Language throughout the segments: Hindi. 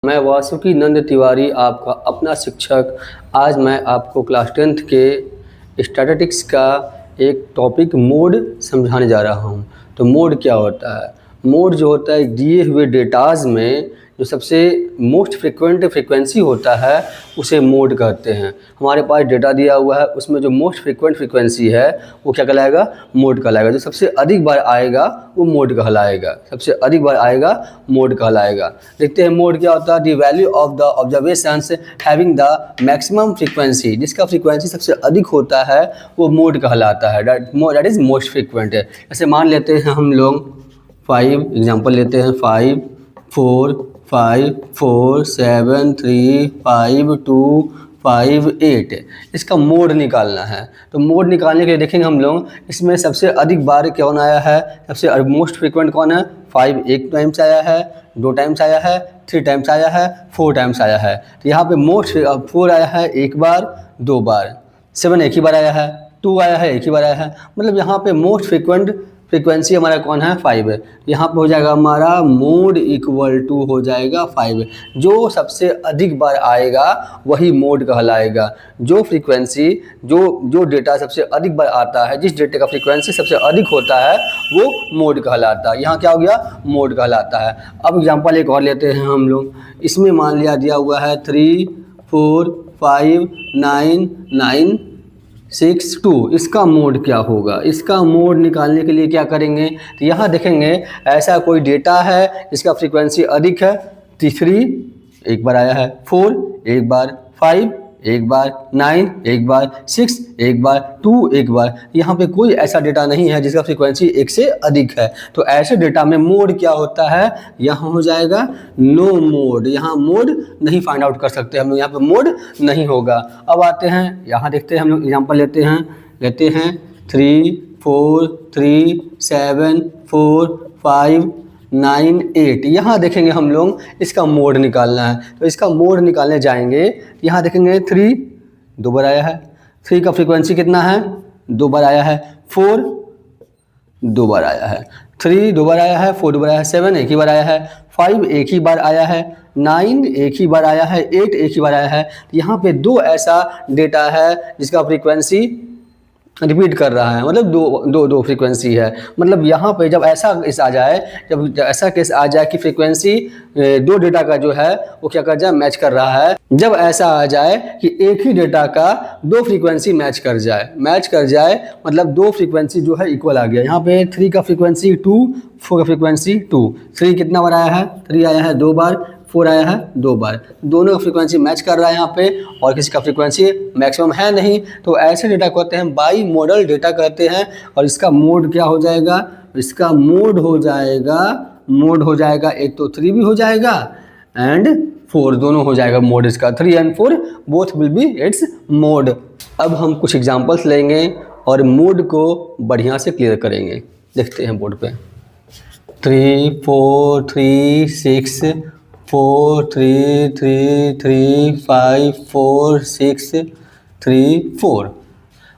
मैं वासुकी नंद तिवारी आपका अपना शिक्षक। आज मैं आपको क्लास 10th के स्टैटिस्टिक्स का एक टॉपिक मोड समझाने जा रहा हूं। तो मोड क्या होता है? मोड जो होता है दिए हुए डेटाज में जो सबसे मोस्ट फ्रिक्वेंट फ्रीक्वेंसी होता है उसे मोड कहते हैं। हमारे पास डेटा दिया हुआ है, उसमें जो मोस्ट फ्रिक्वेंट फ्रीक्वेंसी है वो क्या कहलाएगा? मोड कहलाएगा। जो सबसे अधिक बार आएगा वो मोड कहलाएगा। सबसे अधिक बार आएगा मोड कहलाएगा। देखते हैं मोड क्या होता है। The value of the observations having the maximum frequency, जिसका फ्रीक्वेंसी सबसे अधिक होता है वो मोड कहलाता है। दैट इज मोस्ट फ्रीक्वेंट है। जैसे मान लेते हैं हम लोग 5 एग्जाम्पल लेते हैं। 5 4 5 4 7 3 5 2 5 8 इसका मोड निकालना है। तो मोड निकालने के लिए देखेंगे हम लोग इसमें सबसे अधिक बार कौन आया है, सबसे मोस्ट फ्रीक्वेंट कौन है। 5 एक टाइम्स आया है, 2 टाइम्स आया है, 3 टाइम्स आया है, 4 टाइम्स आया है। तो यहाँ पे मोस्ट 4 आया है एक बार, 2 बार। 7 एक ही बार आया है, 2 आया है, एक ही बार आया है। मतलब यहाँ पे मोस्ट फ्रीक्वेंट फ्रीक्वेंसी हमारा कौन है? 5 है। यहाँ पे हो जाएगा हमारा मोड इक्वल टू हो जाएगा 5। जो सबसे अधिक बार आएगा वही मोड कहलाएगा। जो फ्रीक्वेंसी जो डेटा सबसे अधिक बार आता है, जिस डेटा का फ्रीक्वेंसी सबसे अधिक होता है वो मोड कहलाता है। यहाँ क्या हो गया? मोड कहलाता है। अब एग्जांपल एक और लेते हैं हम लोग। इसमें मान लिया दिया हुआ है 3 4 5 9 9 6 2। इसका मोड क्या होगा? इसका मोड निकालने के लिए क्या करेंगे? तो यहाँ देखेंगे ऐसा कोई डेटा है जिसका फ्रीक्वेंसी अधिक है। 3 एक बार आया है, 4 एक बार, 5 एक बार, 9 एक बार, 6 एक बार, 2 एक बार। यहाँ पे कोई ऐसा डेटा नहीं है जिसका फ्रीक्वेंसी 1 से अधिक है। तो ऐसे डेटा में मोड क्या होता है? यहाँ हो जाएगा नो मोड। यहाँ मोड नहीं फाइंड आउट कर सकते हम लोग, यहाँ पे मोड नहीं होगा। अब आते हैं यहाँ देखते हैं हम लोग एग्जाम्पल लेते हैं 3 4 3 7 4 5 9 8। यहाँ देखेंगे हम लोग इसका मोड निकालना है। तो इसका मोड निकालने जाएंगे, यहाँ देखेंगे 3 2 बार आया है, 3 का फ्रीक्वेंसी कितना है? 2 बार आया है। 4 2 बार आया है, 3 2 बार आया है, 4 2 बार आया है, 7 एक ही बार आया है, 5 एक ही बार आया है, 9 एक ही बार आया है, 8 एक ही बार आया है। यहाँ पे 2 ऐसा डेटा है जिसका फ्रीक्वेंसी रिपीट कर रहा है, मतलब दो फ्रीक्वेंसी है। मतलब यहाँ पे जब ऐसा केस आ जाए, जब ऐसा केस आ जाए कि फ्रीक्वेंसी 2 डेटा का जो है वो क्या कर जाए? मैच कर रहा है। जब ऐसा आ जाए कि एक ही डेटा का 2 फ्रीक्वेंसी मैच कर जाए मतलब 2 फ्रीक्वेंसी जो है इक्वल आ गया। यहाँ पे 3 का फ्रीक्वेंसी 2, 4 का फ्रीक्वेंसी 2। 3 कितना बार आया है? 3 आया है 2 बार, 4 आया है 2 बार। दोनों का फ्रीक्वेंसी मैच कर रहा है यहाँ पे, और किसी का फ्रीक्वेंसी मैक्सिमम है नहीं। तो ऐसे डेटा को कहते हैं बाई मॉडल डेटा कहते हैं। और इसका मोड क्या हो जाएगा? इसका मोड हो जाएगा एक तो 3 भी हो जाएगा एंड 4 दोनों हो जाएगा मोड। इसका 3 and 4 both will be it's mode. अब हम कुछ एग्जाम्पल्स लेंगे और मोड को बढ़िया से क्लियर करेंगे। देखते हैं बोर्ड पे। 3 4 3 6 4 3 3 3 5 4 6 3 4।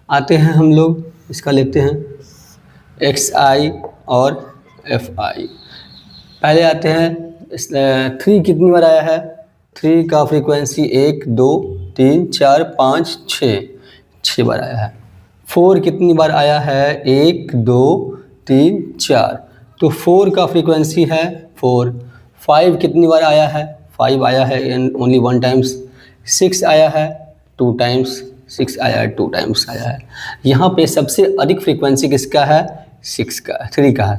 आते हैं हम लोग, इसका लेते हैं XI और FI। पहले आते हैं 3 कितनी बार आया है? 3 का फ्रीक्वेंसी 1 2 3 4 5 6 बार आया है। 4 कितनी बार आया है? 1 2 3 4। तो 4 का फ्रीक्वेंसी है 4। 5 कितनी बार आया है? 5 आया है ओनली 1 टाइम्स। 6 आया है 2 टाइम्स, 6 आया है 2 टाइम्स आया है। यहाँ पे सबसे अधिक फ्रीक्वेंसी किसका है? 3 का है।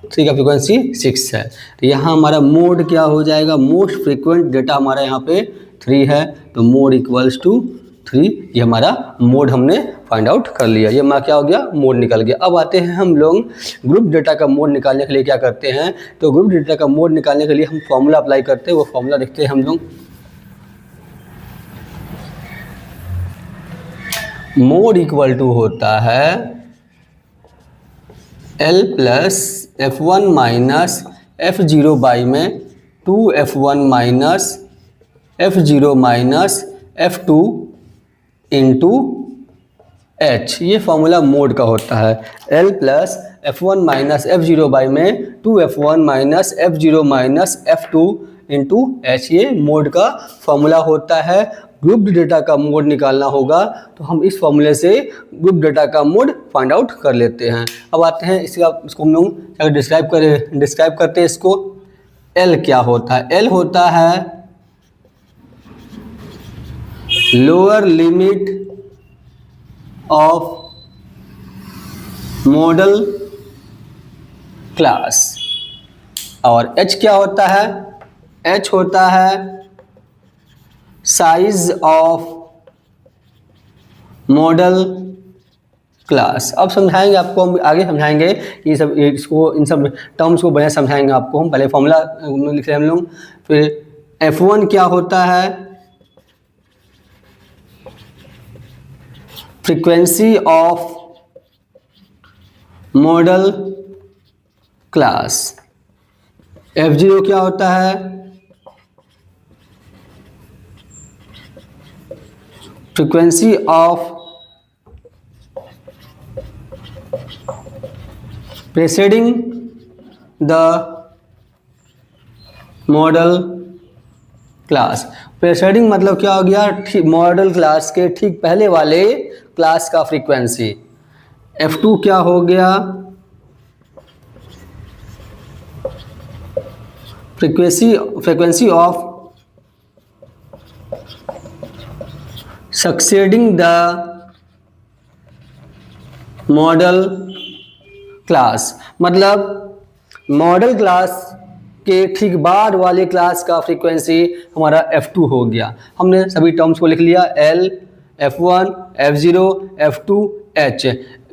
3 का फ्रीक्वेंसी 6 है। तो यहाँ हमारा मोड क्या हो जाएगा? मोस्ट फ्रीक्वेंट डेटा हमारा यहाँ पे 3 है, तो मोड इक्वल्स टू 3। ये हमारा मोड हमने फाइंड आउट कर लिया। ये हमारा क्या हो गया? मोड निकल गया। अब आते हैं हम लोग ग्रुप डेटा का मोड निकालने के लिए क्या करते हैं। तो ग्रुप डेटा का मोड निकालने के लिए हम फॉर्मूला अप्लाई करते हैं। वो फॉर्मूला देखते हैं हम लोग। मोड इक्वल टू होता है L plus F1 minus F0 by में 2F1 minus F0 minus F2 into H। ये फॉर्मूला मोड का होता है। L plus F1 minus F0 by में 2F1 minus F0 minus F2 into H, ये मोड का फॉर्मूला होता है। ग्रुप डेटा का मोड निकालना होगा तो हम इस फॉर्मूले से ग्रुप डेटा का मोड फाइंड आउट कर लेते हैं। अब आते हैं इसको हम लोग अगर डिस्क्राइब करते हैं इसको। एल क्या होता है? एल होता है lower limit of modal class. और एच क्या होता है? एच होता है साइज ऑफ मॉडल क्लास। अब समझाएंगे आपको, हम आगे समझाएंगे कि सब इसको इन सब टर्म्स को बढ़िया समझाएंगे आपको। हम पहले फॉर्मूला लिख रहे हैं हम लोग। फिर F1 क्या होता है? Frequency of modal class. F0 क्या होता है? Frequency of preceding the modal class. Preceding मतलब क्या हो गया? मॉडल क्लास के ठीक पहले वाले क्लास का फ्रीक्वेंसी। F2 क्या हो गया? Frequency of succeeding the modal class, मतलब मॉडल क्लास के ठीक बाद वाले क्लास का फ्रीक्वेंसी हमारा F2 हो गया। हमने सभी टर्म्स को लिख लिया, L, F1, F0, F2, H।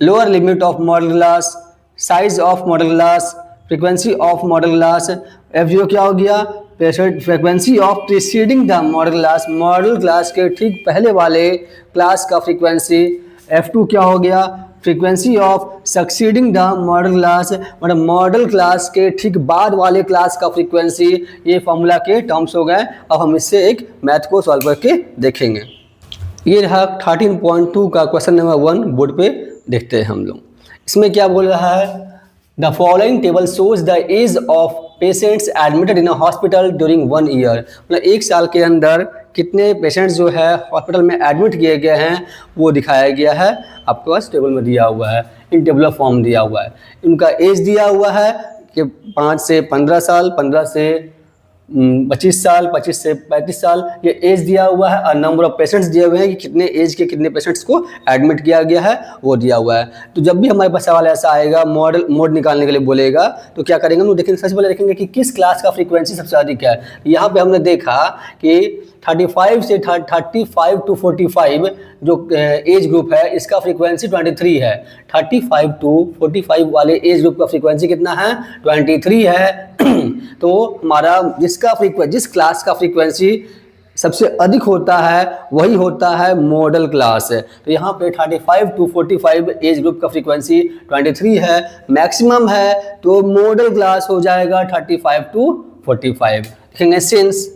Lower limit of modal class, size of modal class, frequency of modal class. F0 क्या हो गया? Frequency of preceding the modal class, model class के ठीक पहले वाले क्लास का फ्रीक्वेंसी। F2 क्या हो गया? Frequency of succeeding the modal class, मतलब मॉडल क्लास के ठीक बाद वाले क्लास का फ्रीक्वेंसी। ये फॉर्मूला के टर्म्स हो गए। अब हम इससे एक मैथ को सॉल्व करके देखेंगे। ये रहा 13.2 का क्वेश्चन नंबर 1, बोर्ड पे देखते हैं हम लोग। इसमें क्या बोल रहा है? The following table shows the age of patients admitted in a hospital during 1 year. मतलब 1 साल के अंदर कितने पेशेंट्स जो है हॉस्पिटल में एडमिट किए गए हैं वो दिखाया गया है। आपके पास टेबल में दिया हुआ है, इन टेबुलर फॉर्म दिया हुआ है। इनका एज दिया हुआ है कि 5 से 15 साल, 15 से 25 साल, 25 से 35 साल, ये एज दिया हुआ है। और नंबर ऑफ पेशेंट्स दिए हुए हैं कि कितने एज के कितने पेशेंट्स को एडमिट किया गया है वो दिया हुआ है। तो जब भी हमारे पास सवाल ऐसा आएगा, मोड निकालने के लिए बोलेगा, तो क्या करेंगे हम लोग? देखेंगे, सबसे पहले देखेंगे कि किस क्लास का फ्रीक्वेंसी सबसे अधिक है। यहाँ पे हमने देखा कि 35 से 35 टू 45 जो एज ग्रुप है इसका फ्रीक्वेंसी 23 है। 35 टू 45 वाले एज ग्रुप का फ्रीक्वेंसी कितना है? 23 है। तो हमारा जिस क्लास का फ्रीक्वेंसी सबसे अधिक होता है वही होता है मॉडल क्लास। तो यहाँ पे 35 टू 45 एज ग्रुप का फ्रीक्वेंसी 23 है, मैक्सिमम है, तो मॉडल क्लास हो जाएगा 35 टू 45। देखेंगे since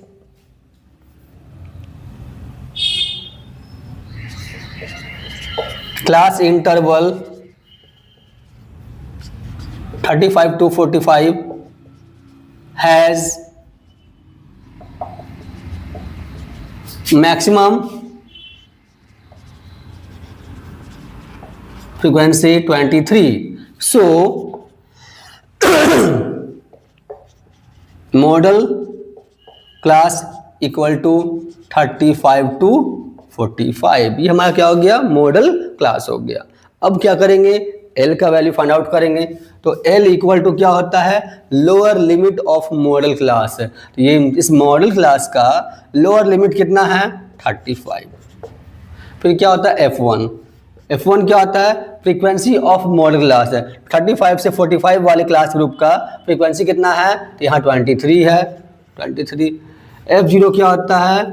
class interval 35 to 45 has maximum frequency 23. So model class equal to 35 to 45। ये हमारा क्या हो गया? मॉडल क्लास हो गया। अब क्या करेंगे? L का वैल्यू फाइंड आउट करेंगे। तो L इक्वल टू क्या होता है? Lower limit of modal class. तो ये इस मॉडल क्लास का लोअर लिमिट कितना है? 35। फिर क्या होता है? F1। F1 क्या होता है? फ्रीक्वेंसी ऑफ मॉडल क्लास है। 35 से 45 वाले क्लास ग्रुप का फ्रीक्वेंसी कितना है? तो यहाँ 23 है, 23। F0 क्या होता है?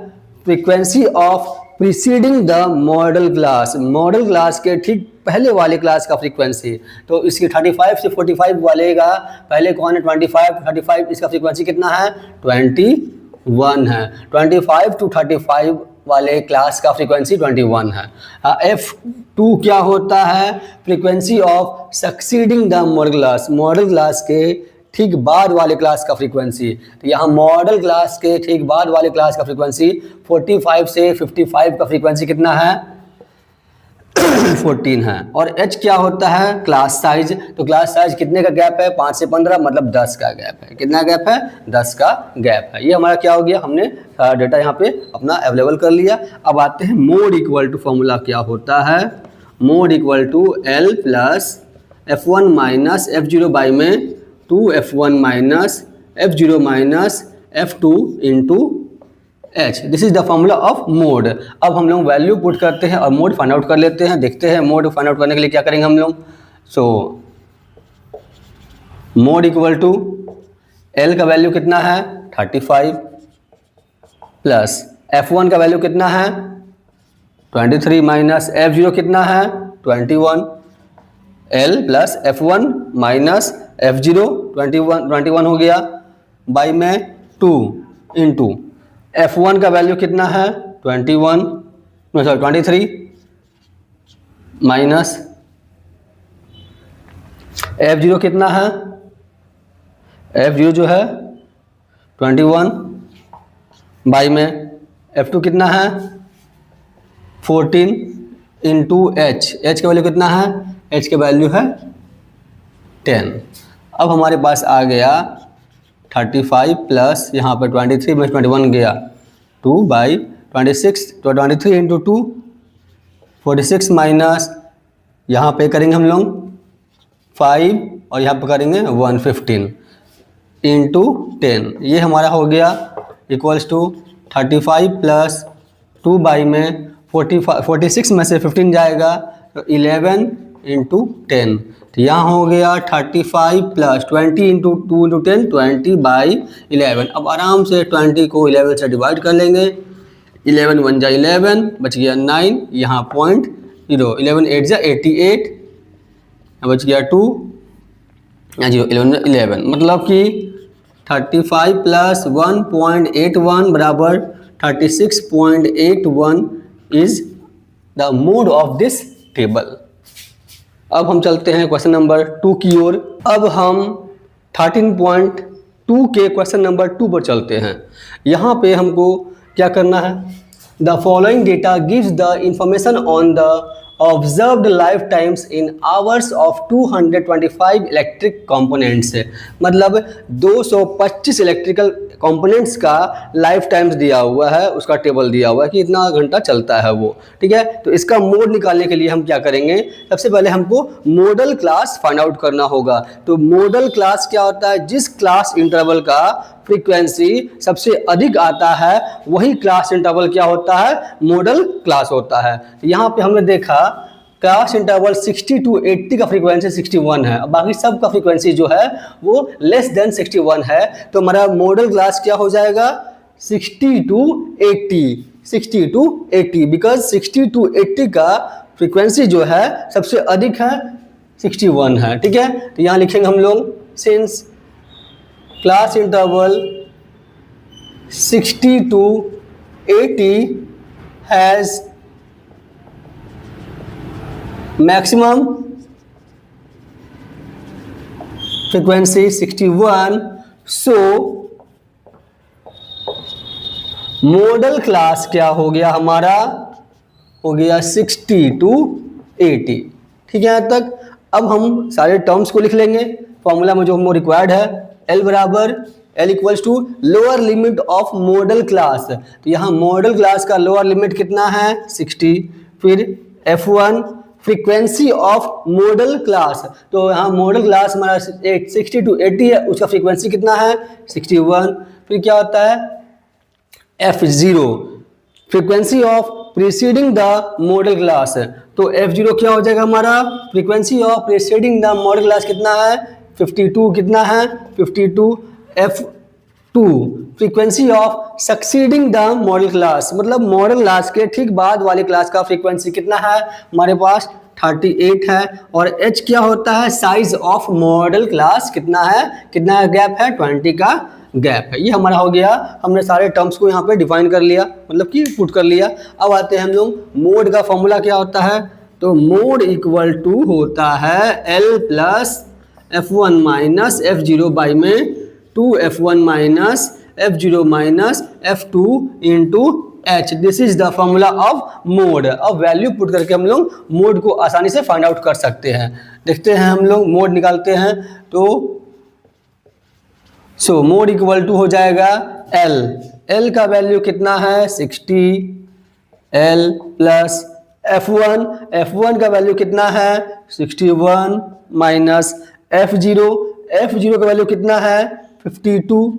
Frequency of preceding the modal class, model class के ठीक पहले वाले क्लास का फ्रीक्वेंसी। तो इसकी 35 से 45 वाले का पहले कौन है? 25, 35, इसका फ्रीक्वेंसी कितना है? 21 है। 25 टू 35 वाले क्लास का फ्रीक्वेंसी 21 है। F2 क्या होता है? Frequency of succeeding the modal class, model class के ठीक बाद वाले क्लास का फ्रीक्वेंसी। तो यहाँ मॉडल क्लास के ठीक बाद वाले क्लास का फ्रीक्वेंसी 45 से 55 का फ्रीक्वेंसी कितना है 14 है। और h क्या होता है क्लास साइज। तो क्लास साइज कितने का गैप है 5 से 15 मतलब 10 का गैप है। कितना गैप है 10 का गैप है। ये हमारा क्या हो गया, हमने डेटा यहाँ पे अपना अवेलेबल कर लिया। अब आते हैं मोड इक्वल टू फॉर्मूला क्या होता है। Mode equal to L plus F1 minus F0 by में 2F1 minus F0 minus F2 into H। This is the formula of mode. अब हम लोग वैल्यू पुट करते हैं और मोड फाइंड आउट कर लेते हैं। देखते हैं मोड फाइंड आउट करने के लिए क्या करेंगे हम लोग। So mode equal to L का वैल्यू कितना है 35 प्लस F1 का वैल्यू कितना है 23 माइनस F0 कितना है 21। L plus F1 minus F0 21 हो गया बाई में 2 इंटू F1 का वैल्यू कितना है 23 माइनस F0 कितना है F0 जो है 21 बाई में F2 कितना है 14 इंटू H का वैल्यू कितना है H का वैल्यू है 10। अब हमारे पास आ गया 35 प्लस यहाँ पर 23 में 21 गया 2 बाई 26 तो 23 इंटू 2 46 माइनस यहाँ पे करेंगे हम लोग 5 और यहाँ पे करेंगे 115 इंटू 10। ये हमारा हो गया इक्वल्स टू 35 प्लस 2 बाई में 46 में से 15 जाएगा तो 11 इंटू 10। तो यहाँ हो गया 35 प्लस 20 इंटू 2 इंटू 10 20 बाई 11। अब आराम से 20 को 11 से डिवाइड कर लेंगे। 11 1 जा 11 बच गया 9 यहाँ 0.0 11 8 जा 88 बच गया 2 यहाँ 0 11 मतलब कि 35 प्लस 1.81 बराबर 36.81 is the mode of this table. अब हम चलते हैं क्वेश्चन नंबर 2 की ओर। अब हम 13.2 के क्वेश्चन नंबर 2 पर चलते हैं। यहाँ पे हमको क्या करना है। The following data gives the information on the observed life times in hours of 225 electric components. मतलब 225 इलेक्ट्रिकल कंपोनेंट्स का लाइफ टाइम्स दिया हुआ है, उसका टेबल दिया हुआ है कि इतना घंटा चलता है वो। ठीक है, तो इसका मोड निकालने के लिए हम क्या करेंगे, सबसे पहले हमको मॉडल क्लास फाइंड आउट करना होगा। तो मॉडल क्लास क्या होता है, जिस क्लास इंटरवल का फ्रीक्वेंसी सबसे अधिक आता है वही क्लास इंटरवल क्या होता है, मॉडल क्लास होता है। तो यहाँ पे हमने देखा क्लास इंटरवल 60 to 80 का फ्रीक्वेंसी 61 है, बाकी सब का फ्रीक्वेंसी जो है वो लेस देन 61 है। तो हमारा मॉडल क्लास क्या हो जाएगा 60 to 80 बिकॉज 60 to 80 का फ्रीक्वेंसी जो है सबसे अधिक है 61 है। ठीक है, तो यहाँ लिखेंगे हम लोग since class interval 60 to 80 has maximum frequency 61, so model class क्या हो गया हमारा, हो गया 60 to 80। ठीक है यहाँ तक। अब हम सारे टर्म्स को लिख लेंगे। फॉर्मूला में जो हमको रिक्वायर्ड है L बराबर L equals to lower limit of modal class. तो यहाँ मॉडल क्लास का लोअर लिमिट कितना है 60, फिर F1 frequency of modal class. तो यहाँ मॉडल क्लास हमारा 60 to 80 है, उसका फ्रीक्वेंसी कितना है 61। फिर क्या होता है F0 frequency of preceding the modal class. तो F0 क्या हो जाएगा हमारा, frequency of preceding the modal class कितना है 52, कितना है 52। F2 frequency of succeeding the modal class, मतलब मॉडल क्लास के ठीक बाद वाले क्लास का फ्रीक्वेंसी कितना है हमारे पास 38 है। और H क्या होता है, साइज ऑफ मॉडल क्लास कितना है, कितना गैप है 20 का गैप है। ये हमारा हो गया, हमने सारे टर्म्स को यहाँ पे डिफाइन कर लिया, मतलब कि पुट कर लिया। अब आते हैं हम लोग मोड का फॉर्मूला क्या होता है। तो मोड इक्वल टू होता है L plus F1 minus F0 by में 2F1 minus F0 minus F2 into H। This is the formula of mode. अब वैल्यू पुट करके हम लोग मोड को आसानी से फाइंड आउट कर सकते हैं। देखते हैं हम लोग मोड निकालते हैं तो मोड इक्वल टू हो जाएगा L। L का वैल्यू कितना है 60 L प्लस F1 का वैल्यू कितना है 61 माइनस F0 का वैल्यू कितना है 52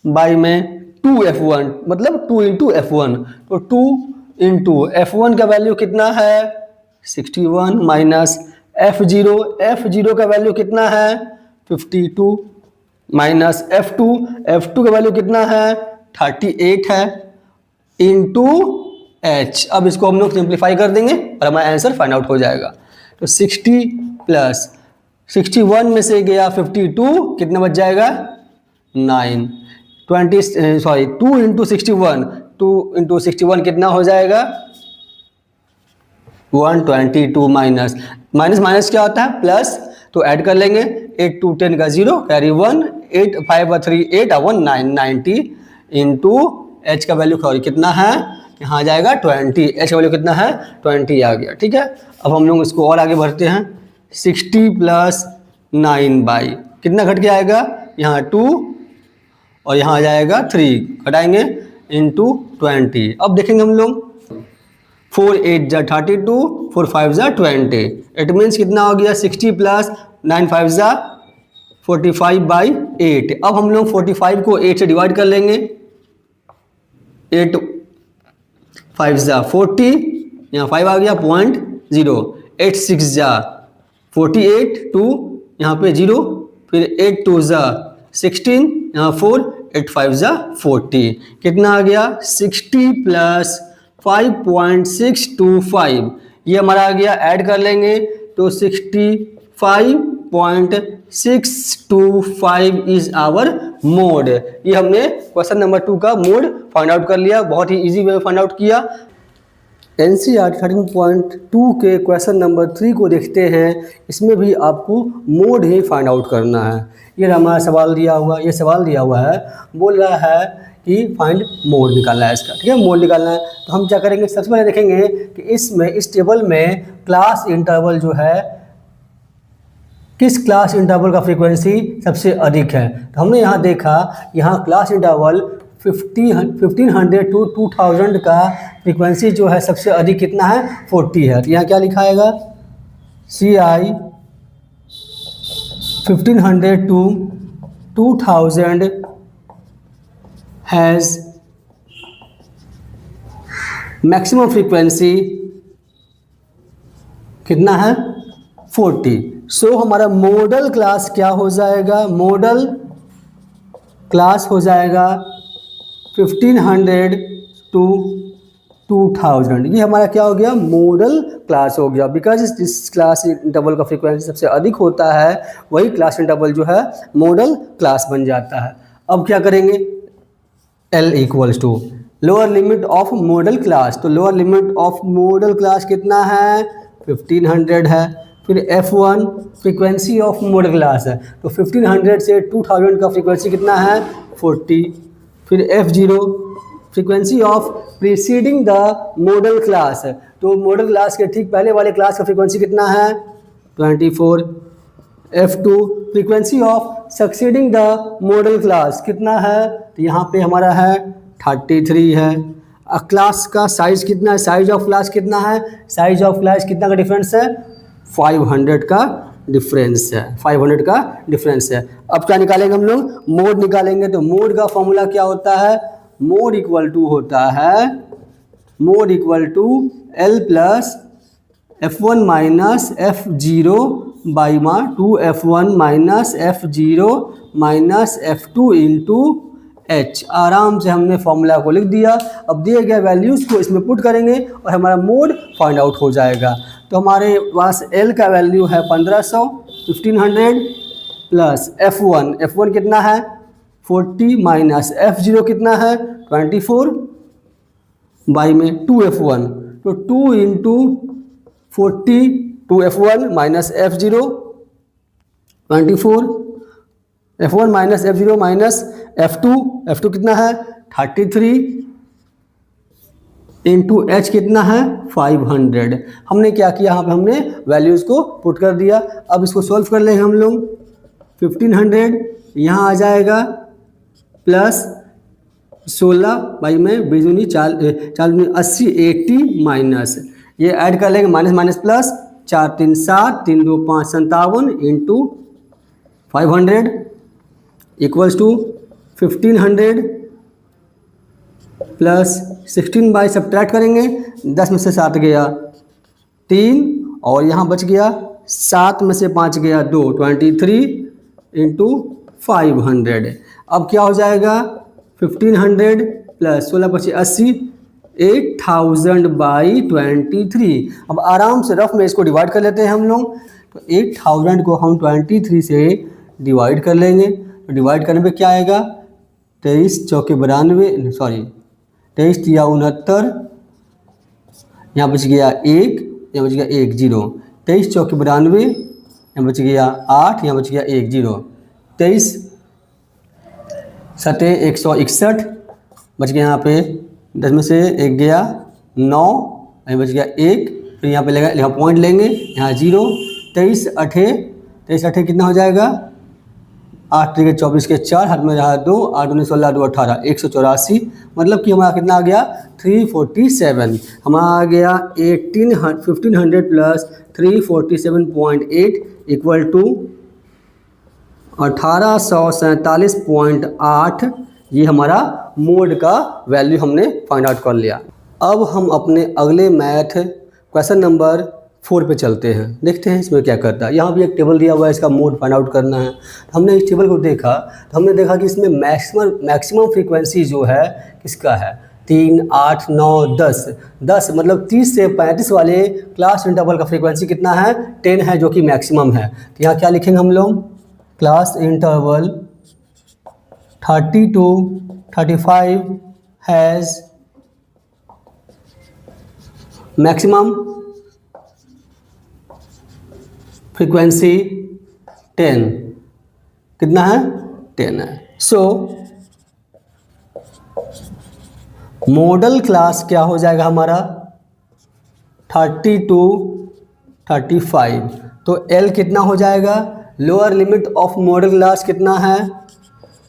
बाई में 2F1 मतलब 2 इंटू F1, तो 2 इंटू F1 का वैल्यू कितना है 61 माइनस F0 का वैल्यू कितना है 52 माइनस F2 का वैल्यू कितना है 38 है इंटू H। अब इसको हम लोग सिंप्लीफाई कर देंगे और हमारा आंसर फाइंड आउट हो जाएगा। तो 60 प्लस 61 में से गया 52 कितना बच जाएगा 9। 2 इंटू 61 कितना हो जाएगा 122 माइनस माइनस क्या होता है प्लस, तो ऐड कर लेंगे 8 2 10 का 0 कैरी 1 8 5 3 8 1 9 90 इंटू H का वैल्यू कितना है यहाँ जाएगा 20। H का वैल्यू कितना है 20 आ गया। ठीक है, अब हम लोग इसको और आगे बढ़ते हैं। 60 प्लस 9 बाई कितना घट के आएगा यहाँ 2 और यहाँ आ जाएगा 3 घटाएंगे इंटू 20। अब देखेंगे हम लोग 4 8 जा 32 4 5 जा 20। इट मीन्स कितना हो गया 60 प्लस 9 5 जा 45 बाई 8। अब हम लोग 45 को 8 से डिवाइड कर लेंगे। 8 5 जा 40 यहाँ 5 आ गया 0.0। 8 6 जा 48 2 यहाँ पे 0 फिर 8 2 जा 16 यहाँ 4 8 5 जा 40 कितना आ गया 60 प्लस 5.625 ये हमारा आ गया। ऐड कर लेंगे तो 65.625 इज आवर मोड। ये हमने क्वेश्चन नंबर 2 का मोड फाइंड आउट कर लिया, बहुत ही इजी वे में फाइंड आउट किया। NCERT 13.2 के क्वेश्चन नंबर 3 को देखते हैं। इसमें भी आपको मोड ही फाइंड आउट करना है। ये हमारा सवाल दिया हुआ है, बोल रहा है कि फाइंड मोड निकालना है इसका। ठीक है, मोड निकालना है तो हम क्या करेंगे, सबसे पहले देखेंगे कि इस टेबल में क्लास इंटरवल जो है किस क्लास इंटरवल का फ्रीक्वेंसी सबसे अधिक है। तो हमने यहाँ देखा, यहाँ क्लास इंटरवल 1500 टू 2000 का फ्रीक्वेंसी जो है सबसे अधिक कितना है 40 है। तो यहाँ क्या लिखाएगा CI 1500 to 2000 has maximum frequency कितना है 40। सो हमारा मॉडल क्लास क्या हो जाएगा, मॉडल क्लास हो जाएगा 1500 टू 2000। ये हमारा क्या हो गया मॉडल क्लास हो गया। बिकॉज इस क्लास इंटरवल का फ्रीक्वेंसी सबसे अधिक होता है, वही क्लास इंटरवल जो है मॉडल क्लास बन जाता है। अब क्या करेंगे, L equals to lower limit of modal class. तो lower limit of modal class कितना है 1500 है। फिर F1 frequency of modal class है, तो 1500 से 2000 का फ्रीक्वेंसी कितना है 40। फिर F0 frequency of preceding the modal class है, तो मॉडल क्लास के ठीक पहले वाले क्लास का फ्रीक्वेंसी कितना है 24। F2 frequency of succeeding the modal class कितना है, तो यहाँ पे हमारा है 33 है। क्लास का साइज कितना है, साइज ऑफ क्लास कितना है, साइज ऑफ क्लास कितना का डिफरेंस है 500 का डिफरेंस है, 500 का डिफरेंस है। अब क्या निकालेंगे हम लोग, मोड निकालेंगे। तो मोड का फॉर्मूला क्या होता है, मोड इक्वल टू होता है mode equal to L plus F1 minus F0 by माँ 2F1 minus F0 minus F2 into H। आराम से हमने फॉर्मूला को लिख दिया। अब दिए गए वैल्यूज़ को इसमें पुट करेंगे और हमारा मोड फाइंड आउट हो जाएगा। तो हमारे पास L का वैल्यू है 1500 1500 प्लस F1 कितना है 40 माइनस F0 कितना है 24 बाई में 2F1, तो 2 into 40 2F1 minus F0 24, F1 minus F0 minus F2 कितना है 33 इंटू H कितना है 500। हमने क्या किया, यहाँ पे हमने वैल्यूज़ को पुट कर दिया। अब इसको सॉल्व कर लेंगे हम लोग। 1500 यहाँ आ जाएगा प्लस 16 बाई में बीजूनी 4 80 80 माइनस, ये ऐड कर लेंगे minus minus plus 4 3 7 3 2 5 57 into 500 equals to 1500 plus 16 by subtract करेंगे, 10 में से 7 गया 3 और यहाँ बच गया 7 में से 5 गया 2, 23 इंटू 500। अब क्या हो जाएगा 1500 प्लस 16 पचे 80, 8000 बाई 23। अब आराम से रफ में इसको डिवाइड कर लेते हैं हम लोग। तो 8000 को हम 23 से डिवाइड कर लेंगे। तो डिवाइड करने पे क्या आएगा 23 चौके 92, सॉरी 23 या 69, यहाँ बच गया 1, यहाँ बच गया 1 0, 23 चौके 92, यहाँ बच गया 8, यहाँ बच गया 1 0, 23 सते 161 बच गया, यहाँ पे 10 में से 1 गया 9, यहाँ बच गया 1, फिर यहाँ पे लगा यहाँ पॉइंट लेंगे, यहाँ 0, 23 8 कितना हो जाएगा 8 3 24 के 4, हाथ में रहा 2, 8 19 16 2 18, 184। मतलब कि हमारा कितना आ गया 347। हमारा आ गया 1500 प्लस 347.8 इक्वल टू 1847.8। ये हमारा मोड का वैल्यू हमने फाइंड आउट कर लिया। अब हम अपने अगले मैथ क्वेश्चन नंबर 4 पे चलते हैं, देखते हैं इसमें क्या करता है। यहाँ भी एक टेबल दिया हुआ है, इसका मोड फाइंड आउट करना है। तो हमने इस टेबल को देखा तो हमने देखा कि इसमें मैक्सिमम फ्रीक्वेंसी जो है किसका है 3 8 9 10 10, मतलब 30 से 35 वाले क्लास इंटरवल का फ्रीक्वेंसी कितना है 10 है, जो कि मैक्सिमम है। तो यहाँ क्या लिखेंगे हम लोग, class interval 30 to 35 has maximum frequency 10, कितना है 10 है। सो मॉडल क्लास क्या हो जाएगा हमारा 30 to 35। तो L कितना हो जाएगा, lower limit of modal class कितना है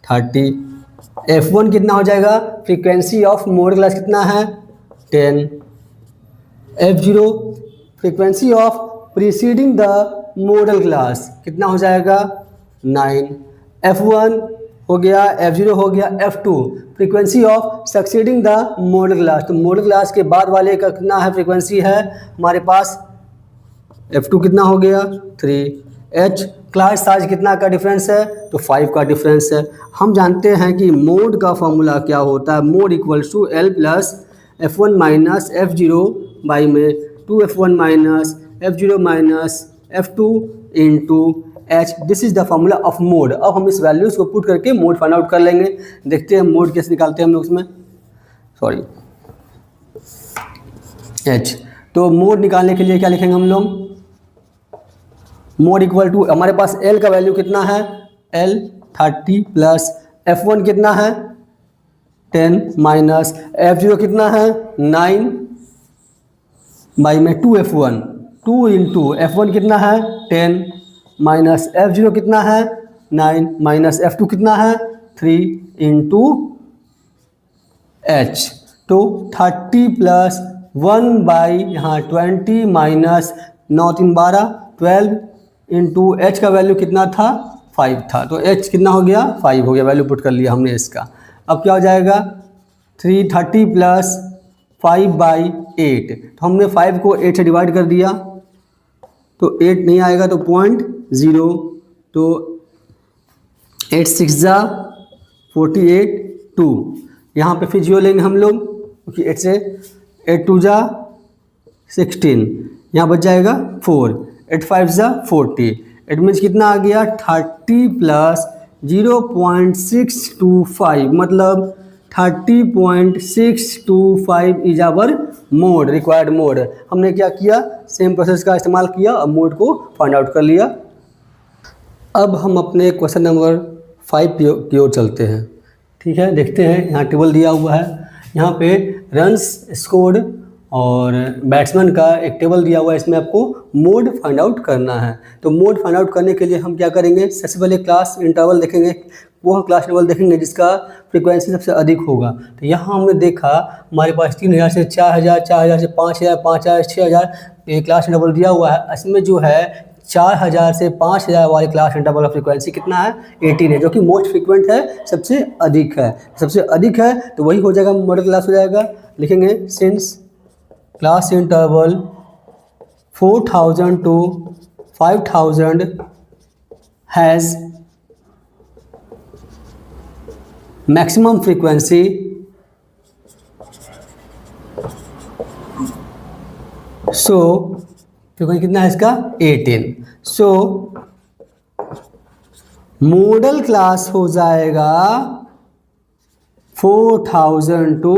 30। F1 कितना हो जाएगा, फ्रीक्वेंसी ऑफ मॉडल क्लास कितना है 10। F0 frequency of preceding the modal class कितना हो जाएगा 9। F1 हो गया, F0 हो गया, F2 frequency of succeeding the modal class. तो मॉडल क्लास के बाद वाले का कितना है फ्रीक्वेंसी है हमारे पास, F2 कितना हो गया 3। H क्लास साइज कितना का डिफरेंस है, तो 5 का डिफरेंस है। हम जानते हैं कि मोड का फॉर्मूला क्या होता है, mode equals to L plus F1 minus F0 by में 2F1 minus F0 minus F2 into H। This is the formula of mode. अब हम इस वैल्यूज़ को पुट करके मोड फाइंड आउट कर लेंगे। देखते हैं मोड कैसे निकालते हैं हम लोग इसमें, सॉरी H। तो मोड निकालने के लिए क्या लिखेंगे हम लोग, मोड इक्वल टू हमारे पास L का वैल्यू कितना है L 30 प्लस F1 कितना है 10 माइनस F0 कितना है 9 बाई में 2F1 2 इंटू F1 कितना है 10 माइनस F0 कितना है 9 माइनस F2 कितना है 3 इंटू H। तो 30 प्लस 1 बाई यहाँ 20 माइनस 9 3 12 12 इंटू H का वैल्यू कितना था 5 था। तो H कितना हो गया 5 हो गया, वैल्यू पुट कर लिया हमने इसका। अब क्या हो जाएगा 330 प्लस 5 बाई 8। तो हमने 5 को 8 से डिवाइड कर दिया तो 8 नहीं आएगा, तो 0.0, तो 8 6 जा 48 2। यहाँ पे फिर 0 लेंगे हम लोग क्योंकि 8 से 8 2 जा 16, यहाँ बच जाएगा 4, 8 5 जा 40। इट मीन्स कितना आ गया 30 प्लस 0.625, मतलब 30.625 is our mode, required mode. हमने क्या किया, सेम प्रोसेस का इस्तेमाल किया और मोड को फाइंड आउट कर लिया। अब हम अपने क्वेश्चन नंबर 5 की ओर चलते हैं। ठीक है, देखते हैं। यहाँ टेबल दिया हुआ है, यहाँ पे रन्स स्कोर्ड और बैट्समैन का एक टेबल दिया हुआ है। इसमें आपको मोड फाइंड आउट करना है। तो मोड फाइंड आउट करने के लिए हम क्या करेंगे, सबसे पहले क्लास इंटरवल देखेंगे। वो क्लास इंटरवल देखेंगे जिसका फ्रीक्वेंसी सबसे अधिक होगा। तो यहाँ हमने देखा हमारे पास 3000 से 4000, 4000 से 5000, 5000 से 6000 ये क्लास इंटरवल दिया हुआ है। इसमें जो है 4000 से 5000 वाले क्लास इंटरवल का फ्रीक्वेंसी कितना है, 18 है, जो कि मोस्ट फ्रीक्वेंट है, सबसे अधिक है। सबसे अधिक है तो वही हो जाएगा, मॉडल क्लास हो जाएगा। लिखेंगे since class interval 4000 to 5000 has maximum frequency so frequency कितना है इसका, 18। सो मॉडल क्लास हो जाएगा 4000 to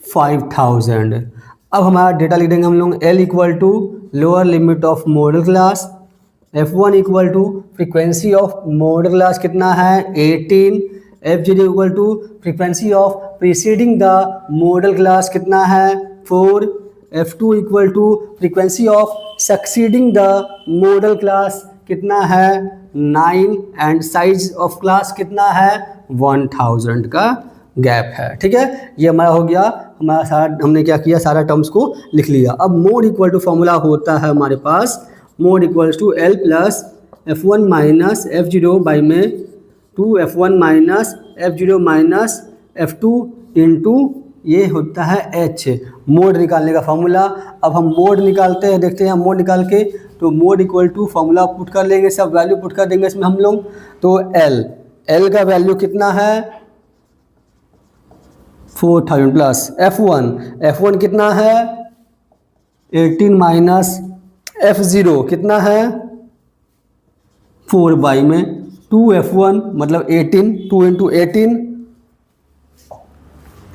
5000। अब हमारा डेटा लिख देंगे हम लोग, L equal to lower limit of modal class, F1 equal to frequency of modal class कितना है, 18। F0 equal to frequency of preceding the modal class कितना है, 4। F2 equal to frequency of succeeding the modal class कितना है, 9। एंड साइज ऑफ क्लास कितना है, 1000 का गैप है। ठीक है, ये हमारा हो गया। हमारा सारा हमने क्या किया, सारा टर्म्स को लिख लिया। अब मोड इक्वल टू फॉर्मूला होता है हमारे पास, mode equals to L plus F1 minus F0 by में 2F1 minus F0 minus F2 into ये होता है H, मोड निकालने का फॉर्मूला। अब हम मोड निकालते हैं, देखते हैं मोड निकाल के। तो mode equal to formula put कर लेंगे, सब वैल्यू पुट कर देंगे इसमें हम लोग। तो L का वैल्यू कितना है, 4000 प्लस F1 कितना है, 18 माइनस F0 कितना है, 4 बाई में 2F1 मतलब 18, 2 into 18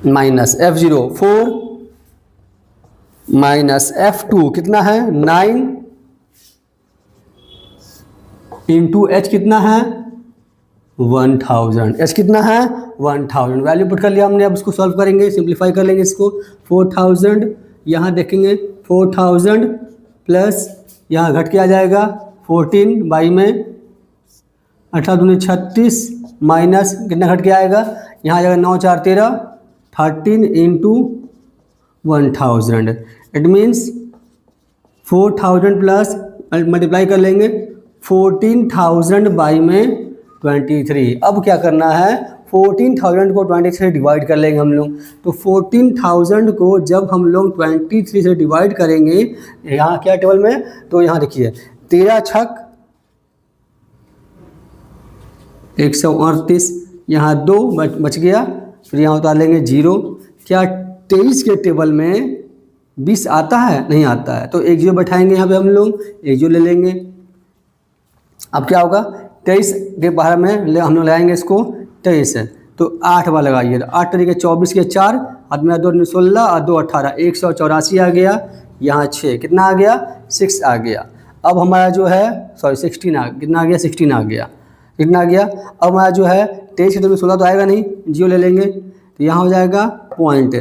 minus F0 4 minus F2 कितना है, 9 इंटू H कितना है, 1000। H कितना है, 1000। वैल्यू पुट कर लिया हमने। अब इसको सॉल्व करेंगे, सिंप्लीफाई कर लेंगे इसको। 4000 यहाँ देखेंगे, 4000 प्लस यहाँ घट के आ जाएगा 14 बाई में 18 दूनी 36 माइनस कितना घट के आएगा, यहाँ आ जाएगा 9 4 13, 13 into 1000। It means 4000 plus multiply कर लेंगे 14000 बाई में 23। अब क्या करना है, 14000 को 23 से डिवाइड कर लेंगे हम लोग। तो 14000 को जब हम लोग 23 से डिवाइड करेंगे, यहाँ क्या टेबल में, तो यहाँ देखिए 13 छक 138, यहाँ 2 बच गया, फिर यहाँ उतार लेंगे 0। क्या 23 के टेबल में 20 आता है, नहीं आता है, तो 1 0 बैठाएंगे यहाँ पे हम लोग, 1 0 ले लेंगे। अब क्या होगा, 23 के बाहर में हम लोग लगाएंगे इसको 23 है, तो 8 बार लगाइए। 8 तरीके 24 के 4, हाथ में 2 16 और 2 18, 184 आ गया। यहाँ 6 कितना आ गया, 6 आ गया। अब हमारा जो है 16 कितना आ गया, 16 आ गया, कितना आ गया। अब हमारा जो है 23 के 16 तो आएगा नहीं, 0 ले लेंगे, तो यहाँ हो जाएगा पॉइंट।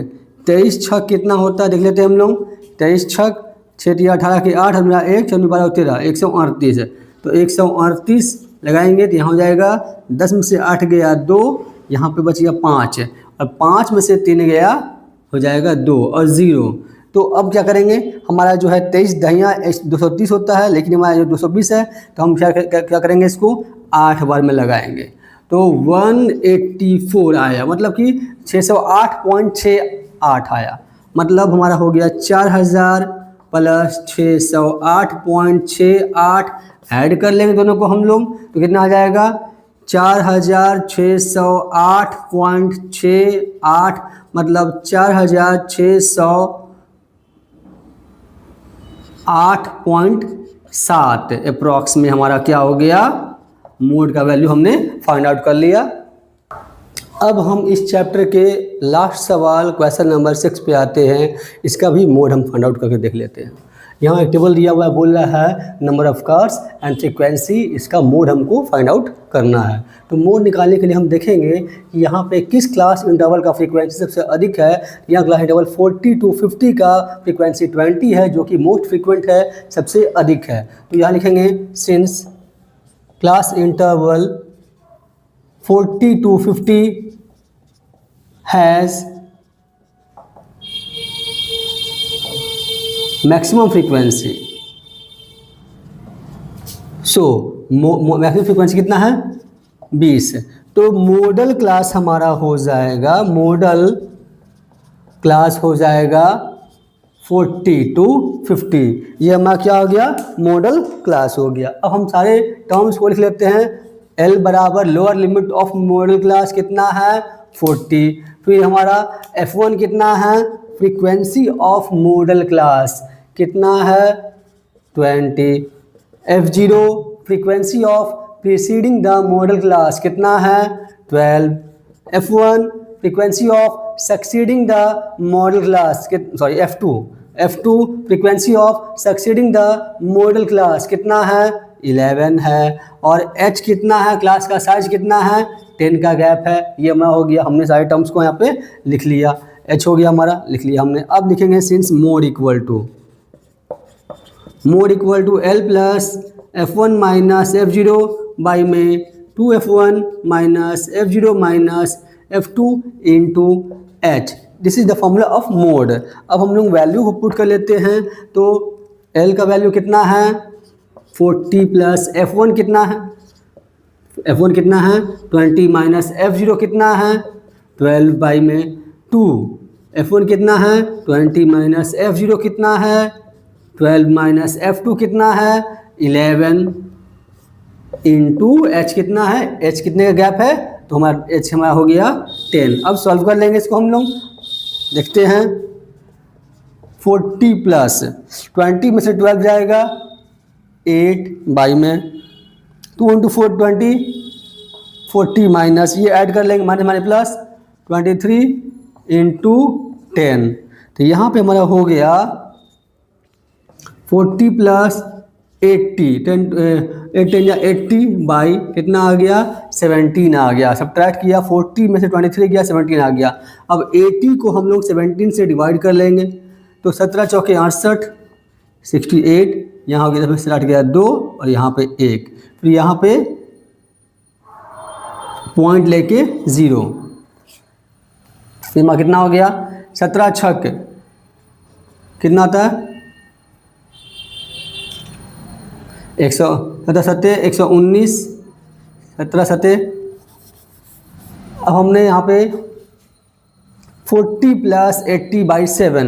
23 छक कितना होता है देख लेते हैं हम लोग। 23 छक 6 3 18 के 8, हमारा 1 4 12 13, 138 है, तो 138 लगाएंगे तो यहाँ हो जाएगा 10 में से 8 गया 2, यहाँ पे बच गया 5, और 5 में से 3 गया हो जाएगा 2 और 0। तो अब क्या करेंगे, हमारा जो है 23 दहिया 230 होता है, लेकिन हमारा जो 220 है, तो हम क्या करेंगे, इसको 8 बार में लगाएंगे, तो 184 आया, मतलब कि 608.68 आया। मतलब हमारा हो गया 4000 प्लस 608.68। ऐड कर लेंगे दोनों को हम लोग, तो कितना आ जाएगा, 4608.68, मतलब 4608.7 अप्रॉक्स में हमारा क्या हो गया, मोड का वैल्यू हमने फाइंड आउट कर लिया। अब हम इस चैप्टर के लास्ट सवाल क्वेश्चन नंबर 6 पे आते हैं। इसका भी मोड हम फाइंड आउट करके देख लेते हैं। यहाँ एक टेबल दिया हुआ है, बोल रहा है number of cars and frequency, इसका मोड हमको फाइंड आउट करना है। तो मोड निकालने के लिए हम देखेंगे कि यहाँ पे किस क्लास इंटरवल का फ्रीक्वेंसी सबसे अधिक है। यहाँ क्लास इंटरवल 40 to 50 का फ्रीक्वेंसी 20 है, जो कि मोस्ट फ्रीक्वेंट है, सबसे अधिक है। तो यहाँ लिखेंगे since class interval 40 to 50 has maximum frequency, so maximum frequency कितना है 20। तो मॉडल क्लास हमारा हो जाएगा, मॉडल क्लास हो जाएगा 40 to 50। ये हमारा क्या हो गया, मॉडल क्लास हो गया। अब हम सारे टर्म्स को लिख लेते हैं। L बराबर lower limit of modal class कितना है 40। फिर हमारा F1 कितना है, फ्रीक्वेंसी ऑफ मॉडल क्लास कितना है 20। F0 frequency of preceding the modal class कितना है 12। F1 frequency of succeeding the modal class F2 frequency of succeeding the modal class कितना है 11 है। और H कितना है, क्लास का साइज कितना है 10 का गैप है। ये हमारा हो गया, हमने सारे टर्म्स को यहाँ पे लिख लिया। H हो गया हमारा, लिख लिया हमने। अब लिखेंगे since mode equal to L plus F1 minus F0 by में 2F1 minus F0 minus F2 into H। This is the formula of mode. अब हम लोग वैल्यू को पुट कर लेते हैं। तो L का वैल्यू कितना है 40 प्लस F1 कितना है, F1 कितना है 20 माइनस F0 कितना है 12 बाई में 2। F1 कितना है 20 माइनस F0 कितना है 12 माइनस F2 कितना है 11 इंटू H कितना है, H कितने का गैप है, तो हमारा H हमारा हो गया 10। अब सॉल्व कर लेंगे इसको हम लोग, देखते हैं। 40 प्लस 20 में से 12 जाएगा 8 बाई में 2 इंटू 4 20, 40 माइनस ये ऐड कर लेंगे माइनस प्लस 23 इंटू 10। तो यहाँ पे हमारा हो गया 40 प्लस 80, 80 बाई कितना आ गया 17 आ गया। सब्ट्रैक्ट किया, 40 में से 23 गया 17 आ गया। अब 80 को हम लोग 17 से डिवाइड कर लेंगे। तो 17 चौके 68, 68 यहाँ हो गया, फिर स्टार्ट गया 2 और यहाँ पे 1, फिर यहाँ पे पॉइंट लेके 0। फिर वहाँ कितना हो गया 17 छक कितना आता है 119, 17 सते। अब हमने यहाँ पे 40 प्लस 80 बाई 7।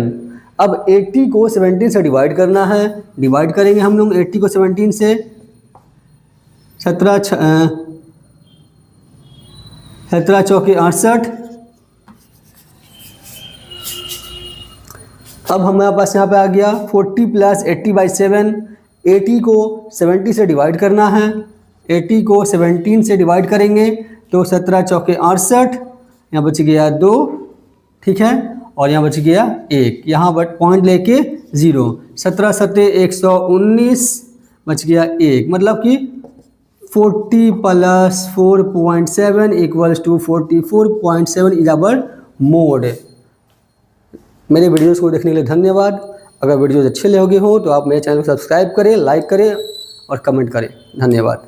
अब 80 को 17 से डिवाइड करना है, डिवाइड करेंगे हम लोग 80 को 17 से। 17 चौके 68। अब हमारे पास यहाँ पे आ गया 40 प्लस 80 बाई 7। 80 को 70 से डिवाइड करना है, 80 को 17 से डिवाइड करेंगे तो 17 चौके 68, यहाँ बच गया 2, ठीक है, और यहाँ बच गया 1, यहाँ बट पॉइंट लेके 0। 17 सते 119 बच गया 1, मतलब कि 40 plus 4.7 equals to 44.7 is our mode. मेरे वीडियोस को देखने के लिए धन्यवाद। अगर वीडियोस अच्छे लगे हो तो आप मेरे चैनल को सब्सक्राइब करें, लाइक करें और कमेंट करें। धन्यवाद।